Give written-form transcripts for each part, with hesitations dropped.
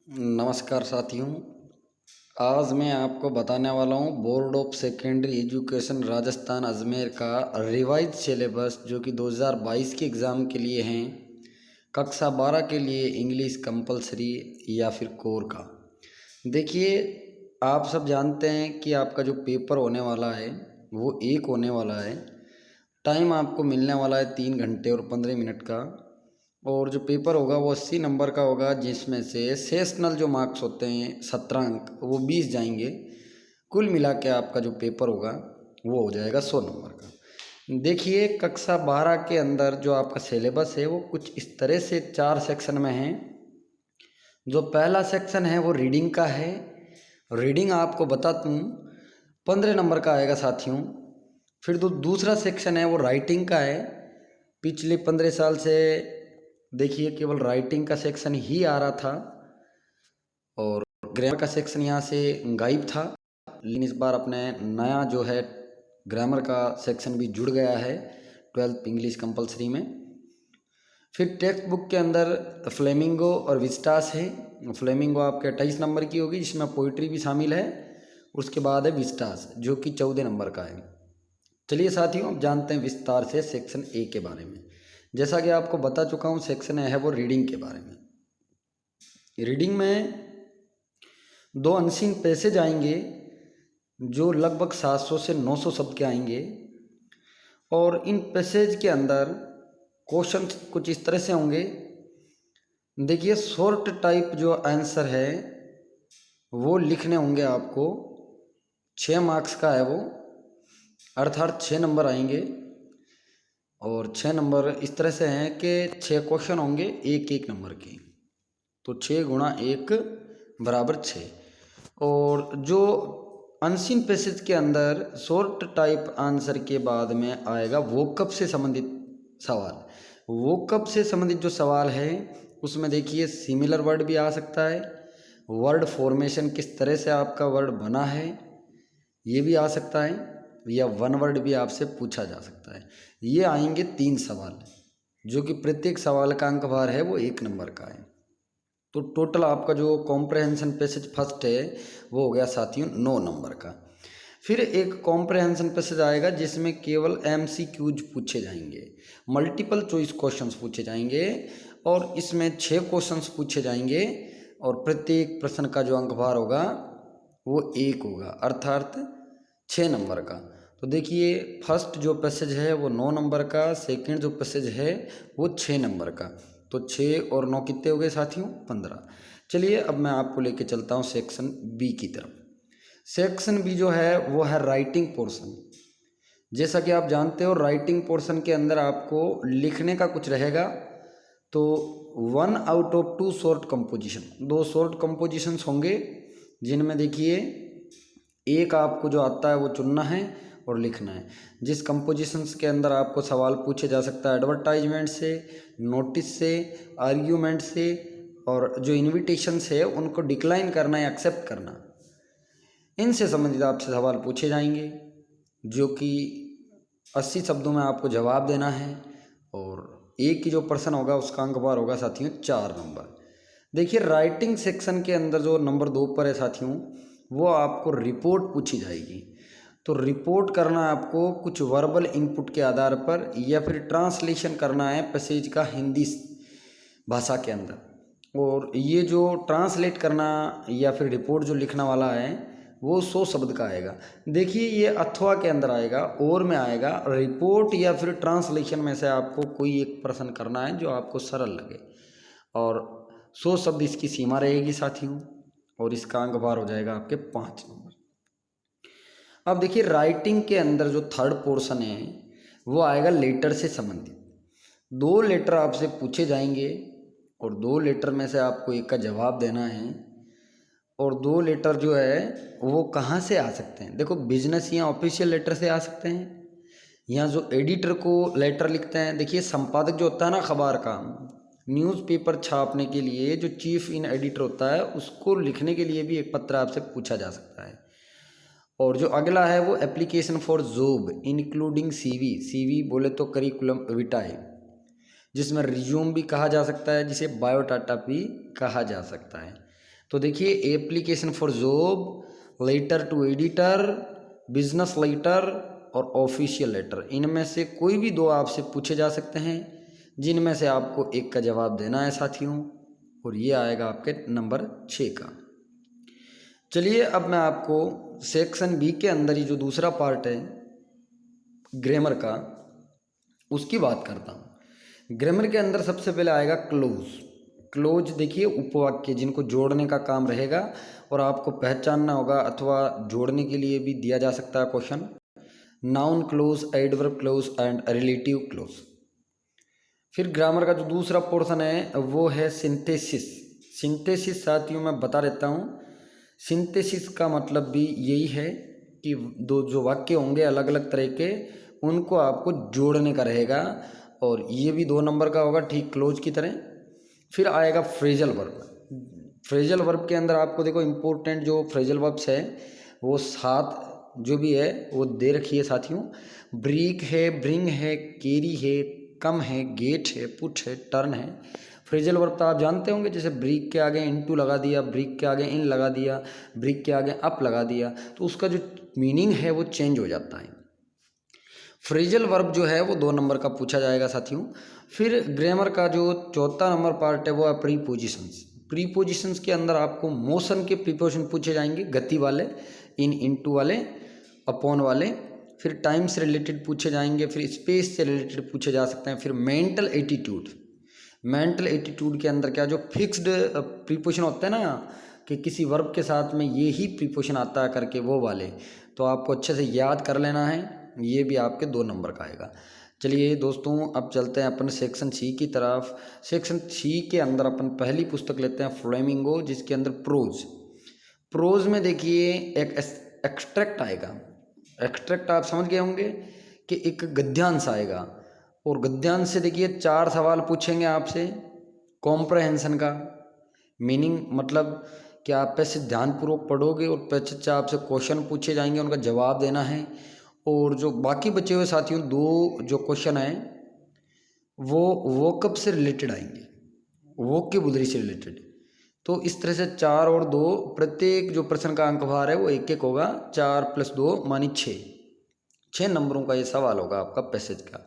नमस्कार साथियों। आज मैं आपको बताने वाला हूँ board of secondary education Rajasthan Ajmer का रिवाइज सिलेबस जो कि 2022 के एग्ज़ाम के लिए हैं। कक्षा 12 के लिए इंग्लिश कंपलसरी या फिर कोर का। देखिए, आप सब जानते हैं कि आपका जो पेपर होने वाला है वो एक होने वाला है। टाइम आपको मिलने वाला है 3 घंटे और 15 मिनट का। और जो पेपर होगा वो 80 नंबर का होगा, जिसमें से सेशनल जो मार्क्स होते हैं 17 अंक वो 20 जाएंगे। कुल मिला के आपका जो पेपर होगा वो हो जाएगा 100 नंबर का। देखिए, कक्षा 12 के अंदर जो आपका सिलेबस है वो कुछ इस तरह से 4 सेक्शन में है। जो पहला सेक्शन है वो रीडिंग का है। रीडिंग आपको बता दूँ 15 नंबर का आएगा साथियों। फिर दूसरा सेक्शन है वो राइटिंग का है। पिछले 15 साल से देखिए केवल राइटिंग का सेक्शन ही आ रहा था और ग्रामर का सेक्शन यहाँ से गायब था, लेकिन इस बार अपने नया जो है ग्रामर का सेक्शन भी जुड़ गया है 12th इंग्लिश कंपलसरी में। फिर टेक्स्ट बुक के अंदर फ्लेमिंगो और विस्टास है। फ्लेमिंगो आपके 28 नंबर की होगी, जिसमें पोइट्री भी शामिल है। उसके बाद है विस्टास जो कि 14 नंबर का है। चलिए साथियों, अब जानते हैं विस्तार से सेक्शन ए के बारे में। जैसा कि आपको बता चुका हूँ, सेक्शन ए है वो रीडिंग के बारे में। रीडिंग में 2 अनसीन पैसेज आएंगे जो लगभग 700 से 900 शब्द के आएंगे। और इन पैसेज के अंदर क्वेश्चन कुछ इस तरह से होंगे। देखिए, शॉर्ट टाइप जो आंसर है वो लिखने होंगे आपको। 6 मार्क्स का है वो, अर्थात 6 नंबर आएंगे। और 6 नंबर इस तरह से हैं कि 6 क्वेश्चन होंगे एक एक नंबर के, तो 6 गुणा 1 बराबर 6। और जो अनसीन पैसेज के अंदर शॉर्ट टाइप आंसर के बाद में आएगा वोकअप से संबंधित सवाल। वोकअप से संबंधित जो सवाल है उसमें देखिए सिमिलर वर्ड भी आ सकता है, वर्ड फॉर्मेशन किस तरह से आपका वर्ड बना है ये भी आ सकता है, या वन वर्ड भी आपसे पूछा जा सकता है। ये आएंगे 3 सवाल, जो कि प्रत्येक सवाल का अंक भार है वो 1 नंबर का है। तो टोटल आपका जो कॉम्प्रहेंशन पैसेज फर्स्ट है वो हो गया साथियों 9 नंबर का। फिर एक कॉम्प्रहेंशन पैसेज आएगा जिसमें केवल MCQs पूछे जाएंगे, मल्टीपल चॉइस क्वेश्चंस पूछे जाएंगे। और इसमें 6 क्वेश्चंस पूछे जाएंगे और प्रत्येक प्रश्न का जो अंक भार होगा वो 1 होगा, अर्थात 6 नंबर का। तो देखिए, फर्स्ट जो पैसेज है वो 9 नंबर का, सेकंड जो पैसेज है वो 6 नंबर का। तो 6 और 9 कितने हो गए साथियों? 15। चलिए अब मैं आपको लेके चलता हूँ सेक्शन बी की तरफ। सेक्शन बी जो है वो है राइटिंग पोर्शन। जैसा कि आप जानते हो, राइटिंग पोर्शन के अंदर आपको लिखने का कुछ रहेगा। तो 1 out of 2 short composition, 2 short compositions होंगे, जिनमें देखिए एक आपको जो आता है वो चुनना है और लिखना है। जिस कंपोजिशंस के अंदर आपको सवाल पूछे जा सकता है एडवर्टाइजमेंट से, नोटिस से, आर्ग्यूमेंट से, और जो इन्विटेशंस है उनको डिक्लाइन करना या एक्सेप्ट करना, इनसे संबंधित आपसे सवाल पूछे जाएंगे, जो कि 80 शब्दों में आपको जवाब देना है। और एक की जो प्रश्न होगा उसका अंक भार होगा साथियों 4 नंबर। देखिए, राइटिंग सेक्शन के अंदर जो नंबर 2 पर है साथियों, वो आपको रिपोर्ट पूछी जाएगी। तो रिपोर्ट करना आपको कुछ वर्बल इनपुट के आधार पर, या फिर ट्रांसलेशन करना है पैसेज का हिंदी भाषा के अंदर। और ये जो ट्रांसलेट करना या फिर रिपोर्ट जो लिखना वाला है वो 100 शब्द का आएगा। देखिए, ये अथवा के अंदर आएगा, और में आएगा। रिपोर्ट या फिर ट्रांसलेशन में से आपको कोई एक प्रश्न करना है जो आपको सरल लगे, और 100 शब्द इसकी सीमा रहेगी साथियों। और इसका अंक भार हो जाएगा आपके 5 नंबर। अब देखिए, राइटिंग के अंदर जो थर्ड पोर्शन है वो आएगा लेटर से संबंधित। 2 लेटर आपसे पूछे जाएंगे और 2 लेटर में से आपको एक का जवाब देना है। और 2 लेटर जो है वो कहाँ से आ सकते हैं? देखो, बिजनेस या ऑफिशियल लेटर से आ सकते हैं, या जो एडिटर को लेटर लिखते हैं। देखिए, संपादक जो होता है ना अखबार का, न्यूज़पेपर छापने के लिए जो चीफ इन एडिटर होता है उसको लिखने के लिए भी एक पत्र आपसे पूछा जा सकता है। और जो अगला है वो application for job including CV। CV बोले तो करिकुलम विटाए, जिसमें रिज्यूम भी कहा जा सकता है, जिसे बायोडाटा भी कहा जा सकता है। तो देखिए, application for job, letter to editor, business letter और ऑफिशियल लेटर, इनमें से कोई भी दो आपसे पूछे जा सकते हैं, जिनमें से आपको एक का जवाब देना है साथियों, और ये आएगा आपके नंबर 6 का। चलिए अब मैं आपको सेक्शन बी के अंदर ही जो दूसरा पार्ट है ग्रामर का, उसकी बात करता हूँ। ग्रामर के अंदर सबसे पहले आएगा क्लोज। क्लोज देखिए, उपवाक्य जिनको जोड़ने का काम रहेगा और आपको पहचानना होगा, अथवा जोड़ने के लिए भी दिया जा सकता है question. Noun close, adverb close and relative close. फिर ग्रामर का जो दूसरा पोर्शन है वो है सिंथेसिस। सिंथेसिस साथियों मैं बता देता हूँ, सिंथेसिस का मतलब भी यही है कि दो जो वाक्य होंगे अलग अलग तरह के, उनको आपको जोड़ने का रहेगा, और ये भी 2 नंबर का होगा, ठीक क्लोज की तरह। फिर आएगा फ्रेजल वर्ब। फ्रेजल वर्ब के अंदर आपको देखो इम्पोर्टेंट जो फ्रेजल वर्ब्स है वो 7 जो भी है वो दे रखी है साथियों। ब्रीक है, ब्रिंग है, केरी है, कम है, गेट है, पुट है, टर्न है। फ्रेजल वर्ब तो आप जानते होंगे, जैसे ब्रीक के आगे इनटू लगा दिया, ब्रीक के आगे इन लगा दिया, ब्रीक के आगे अप लगा दिया, तो उसका जो मीनिंग है वो चेंज हो जाता है। फ्रेजल वर्ब जो है वो 2 नंबर का पूछा जाएगा साथियों। फिर ग्रामर का जो चौथा नंबर पार्ट है वो है प्रीपोजिशंस। प्रीपोजिशंस के अंदर आपको मोशन के प्रीपोजिशन पूछे जाएंगे, गति वाले, इन, इनटू वाले, अपॉन वाले। फिर टाइम से रिलेटेड पूछे जाएंगे, फिर स्पेस से रिलेटेड पूछे जा सकते हैं। फिर मेंटल एटीट्यूड। मेंटल एटीट्यूड के अंदर क्या जो फिक्स्ड प्रीपोजिशन होते हैं ना, कि किसी वर्ब के साथ में ये ही प्रीपोजिशन आता है करके, वो वाले तो आपको अच्छे से याद कर लेना है। ये भी आपके 2 नंबर का आएगा। चलिए दोस्तों, अब चलते हैं अपन सेक्शन सी की तरफ। सेक्शन सी के अंदर अपन पहली पुस्तक लेते हैं फ्लेमिंगो, जिसके अंदर प्रोज। प्रोज में देखिए एक एक्सट्रैक्ट आएगा। एक्सट्रैक्ट आप समझ गए होंगे कि एक गद्यांश आएगा, और गद्यांश से देखिए 4 सवाल पूछेंगे आपसे। कॉम्प्रहेंशन का मीनिंग मतलब कि आप पैसे ध्यानपूर्वक पढ़ोगे और पैसे आपसे क्वेश्चन पूछे जाएंगे, उनका जवाब देना है। और जो बाकी बचे हुए साथियों 2 जो क्वेश्चन हैं वो वोकअप से रिलेटेड आएंगे, वोकेबुलरी से रिलेटेड। तो इस तरह से 4 और 2, प्रत्येक जो प्रश्न का अंक भार है वो 1-1 होगा। 4 + 2 मानी 6 नंबरों का ये सवाल होगा आपका पैसेज का।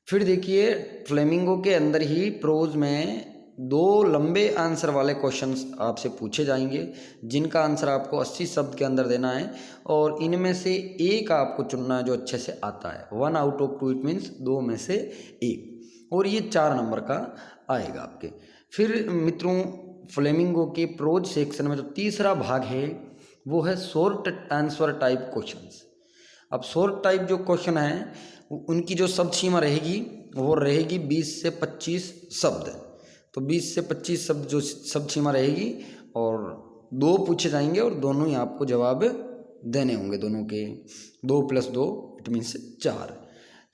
फिर देखिए फ्लेमिंगो के अंदर ही प्रोज में 2 लंबे आंसर वाले क्वेश्चंस आपसे पूछे जाएंगे, जिनका आंसर आपको 80 शब्द के अंदर देना है, और इनमें से एक आपको चुनना है जो अच्छे से आता है। 1 आउट ऑफ 2, इट मीन्स 2 में से 1, और ये 4 नंबर का आएगा आपके। फिर मित्रों, फ्लेमिंगो के प्रोज सेक्शन में जो तीसरा भाग है वो है शॉर्ट आंसर टाइप क्वेश्चंस। अब शॉर्ट टाइप जो क्वेश्चन है उनकी जो शब्द सीमा रहेगी वो रहेगी 20 से 25 शब्द। तो 20 से 25 शब्द जो शब्द सीमा रहेगी, और 2 पूछे जाएंगे और दोनों ही आपको जवाब देने होंगे, दोनों के 2 + 2 इट मीन्स 4।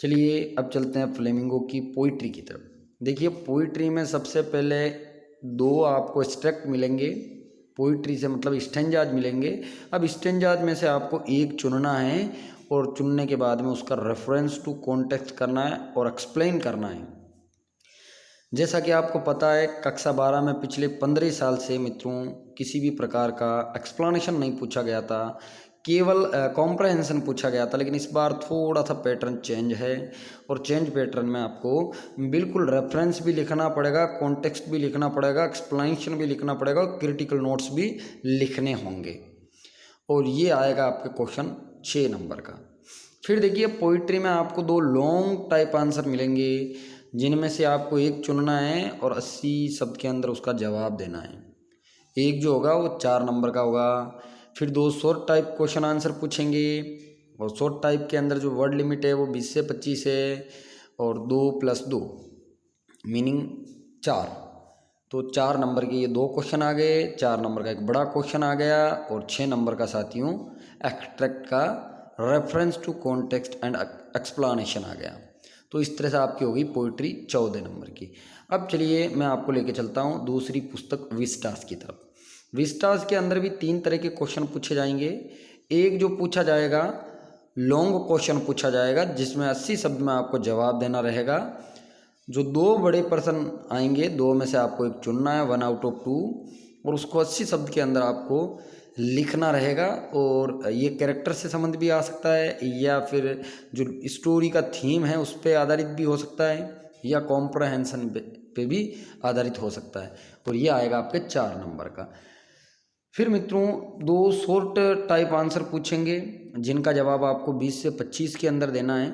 चलिए अब चलते हैं फ्लेमिंगो की पोइट्री की तरफ। देखिए पोइट्री में सबसे पहले 2 आपको एक्सट्रैक्ट मिलेंगे, पोइट्री से मतलब स्टेंजाज मिलेंगे। अब स्टेंजाज में से आपको एक चुनना है, और चुनने के बाद में उसका रेफरेंस टू कॉन्टेक्स्ट करना है और एक्सप्लेन करना है। जैसा कि आपको पता है कक्षा 12 में पिछले 15 साल से मित्रों किसी भी प्रकार का एक्सप्लेनेशन नहीं पूछा गया था, केवल कॉम्प्रहेंशन पूछा गया था। लेकिन इस बार थोड़ा सा पैटर्न चेंज है, और चेंज पैटर्न में आपको बिल्कुल रेफरेंस भी लिखना पड़ेगा, कॉन्टेक्स्ट भी लिखना पड़ेगा, एक्सप्लेनेशन भी लिखना पड़ेगा, और क्रिटिकल नोट्स भी लिखने होंगे। और ये आएगा आपके क्वेश्चन 6 नंबर का। फिर देखिए पोइट्री में आपको 2 लॉन्ग टाइप आंसर मिलेंगे, जिनमें से आपको एक चुनना है और 80 शब्द के अंदर उसका जवाब देना है। एक जो होगा वो 4 नंबर का होगा। फिर 2 शॉर्ट टाइप क्वेश्चन आंसर पूछेंगे, और शॉर्ट टाइप के अंदर जो वर्ड लिमिट है वो 20 से 25 है, और 2 + 2 मीनिंग 4। तो 4 नंबर के ये 2 क्वेश्चन आ गए, 4 नंबर का एक बड़ा क्वेश्चन आ गया, और 6 नंबर का साथियों एक्सट्रैक्ट का reference to context and explanation आ गया। तो इस तरह से आपकी होगी पोइट्री 14 नंबर की। अब चलिए मैं आपको लेके चलता हूँ दूसरी पुस्तक विस्टास की तरफ। विस्टास के अंदर भी 3 तरह के क्वेश्चन पूछे जाएंगे। एक जो पूछा जाएगा लॉन्ग क्वेश्चन पूछा जाएगा, जिसमें 80 शब्द में आपको जवाब देना रहेगा। जो 2 बड़े प्रश्न आएंगे, 2 में से आपको एक चुनना है, 1 आउट ऑफ 2, और उसको 80 शब्द के अंदर आपको लिखना रहेगा। और ये कैरेक्टर से संबंध भी आ सकता है या फिर जो स्टोरी का थीम है उस पर आधारित भी हो सकता है या कॉम्प्रहेंशन पे भी आधारित हो सकता है। और ये आएगा आपके 4 नंबर का। फिर मित्रों 2 शॉर्ट टाइप आंसर पूछेंगे जिनका जवाब आपको 20 से 25 के अंदर देना है।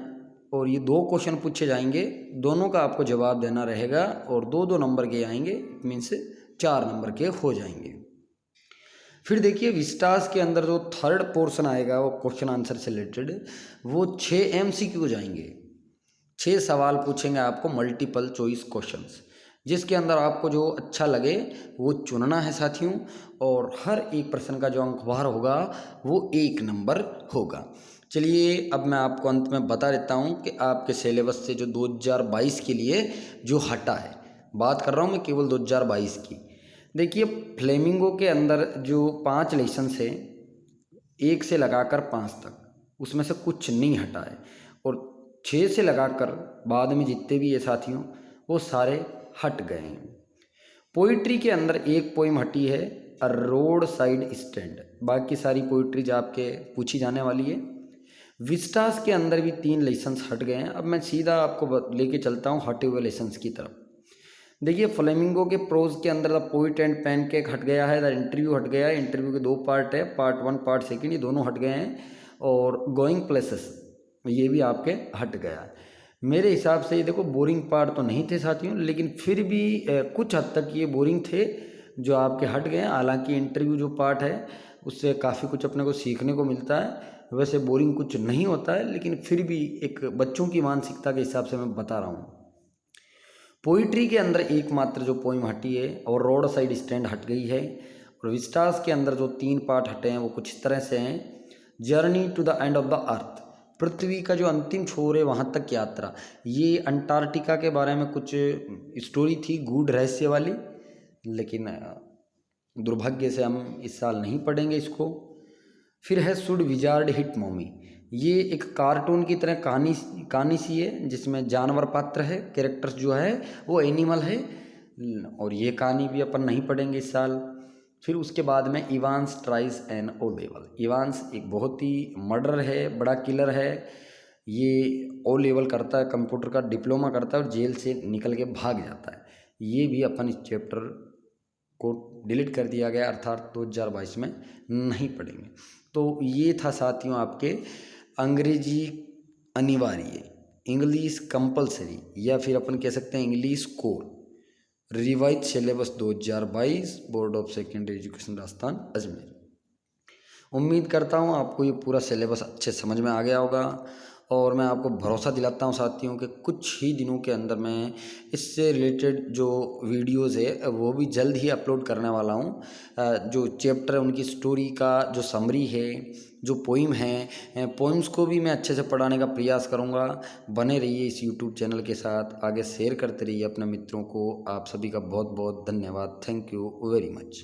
और ये 2 क्वेश्चन पूछे जाएंगे, दोनों का आपको जवाब देना रहेगा और 2-2 नंबर के आएंगे, मीन्स 4 नंबर के हो जाएंगे। फिर देखिए विस्टास के अंदर जो थर्ड पोर्शन आएगा वो क्वेश्चन आंसर से रिलेटेड, वो 6 MCQ जाएंगे। 6 सवाल पूछेंगे आपको, मल्टीपल चॉइस क्वेश्चंस, जिसके अंदर आपको जो अच्छा लगे वो चुनना है साथियों। और हर एक प्रश्न का जो अंकभार होगा वो 1 नंबर होगा। चलिए अब मैं आपको अंत में बता देता हूँ कि आपके सिलेबस से जो 2022 के लिए जो हटा है, बात कर रहा हूँ मैं केवल 2022 की। देखिए फ्लेमिंगो के अंदर जो 5 लेसन्स है 1 से लगाकर 5 तक, उसमें से कुछ नहीं हटा है। और 6 से लगाकर बाद में जितने भी ये साथियों वो सारे हट गए हैं। पोइट्री के अंदर एक पोइम हटी है, अ रोड साइड स्टैंड, बाकी सारी पोइट्रीज आपके पूछी जाने वाली है। विस्टास के अंदर भी 3 लेसन्स हट गए हैं। अब मैं सीधा आपको लेके चलता हूँ हटे हुए लेसन्स की तरफ। देखिए फ्लेमिंगो के प्रोज के अंदर द पोइट एंड पैनकेक हट गया है, द इंटरव्यू हट गया है, इंटरव्यू के 2 पार्ट है, पार्ट 1 पार्ट 2, ये दोनों हट गए हैं। और गोइंग प्लेसेस ये भी आपके हट गया है। मेरे हिसाब से ये देखो बोरिंग पार्ट तो नहीं थे साथियों, लेकिन फिर भी कुछ हद तक ये बोरिंग थे जो आपके हट गए हैं। हालांकि इंटरव्यू जो पार्ट है उससे काफ़ी कुछ अपने को सीखने को मिलता है, वैसे बोरिंग कुछ नहीं होता है, लेकिन फिर भी एक बच्चों की मानसिकता के हिसाब से मैं बता रहा हूँ। पोइट्री के अंदर एकमात्र जो पोइम हटी है और रोड साइड स्टैंड हट गई है। और विस्टास के अंदर जो 3 पार्ट हटे हैं वो कुछ इस तरह से हैं, journey to the end of the earth, पृथ्वी का जो अंतिम छोर है वहाँ तक यात्रा। ये अंटार्कटिका के बारे में कुछ स्टोरी थी गूढ़ रहस्य वाली, लेकिन दुर्भाग्य से हम इस साल नहीं पढ़ेंगे इसको। फिर है शुड विजार्ड हिट मॉमी, ये एक कार्टून की तरह कहानी सी है जिसमें जानवर पात्र है, कैरेक्टर्स जो है वो एनिमल है, और ये कहानी भी अपन नहीं पढ़ेंगे इस साल। फिर उसके बाद में Evans tries an O level, Evans एक बहुत ही मर्डर है, बड़ा किलर है, ये ओ लेवल करता है, कंप्यूटर का डिप्लोमा करता है और जेल से निकल के भाग जाता है। ये भी अपन इस चैप्टर को डिलीट कर दिया गया, अर्थात 2022 में नहीं पढ़ेंगे। तो ये था साथियों आपके अंग्रेजी अनिवार्य, इंग्लिश कंपलसरी, या फिर अपन कह सकते हैं English core revise syllabus 2022 board of secondary education Rajasthan Ajmer. उम्मीद करता हूँ आपको ये पूरा सिलेबस अच्छे समझ में आ गया होगा। और मैं आपको भरोसा दिलाता हूँ साथियों कि कुछ ही दिनों के अंदर मैं इससे रिलेटेड जो वीडियोस है वो भी जल्द ही अपलोड करने वाला हूँ। जो चैप्टर है उनकी स्टोरी का जो समरी है, जो पोइम है, पोइम्स को भी मैं अच्छे से पढ़ाने का प्रयास करूँगा। बने रहिए इस यूट्यूब चैनल के साथ, आगे शेयर करते रहिए अपने मित्रों को। आप सभी का बहुत बहुत धन्यवाद। Thank you very much.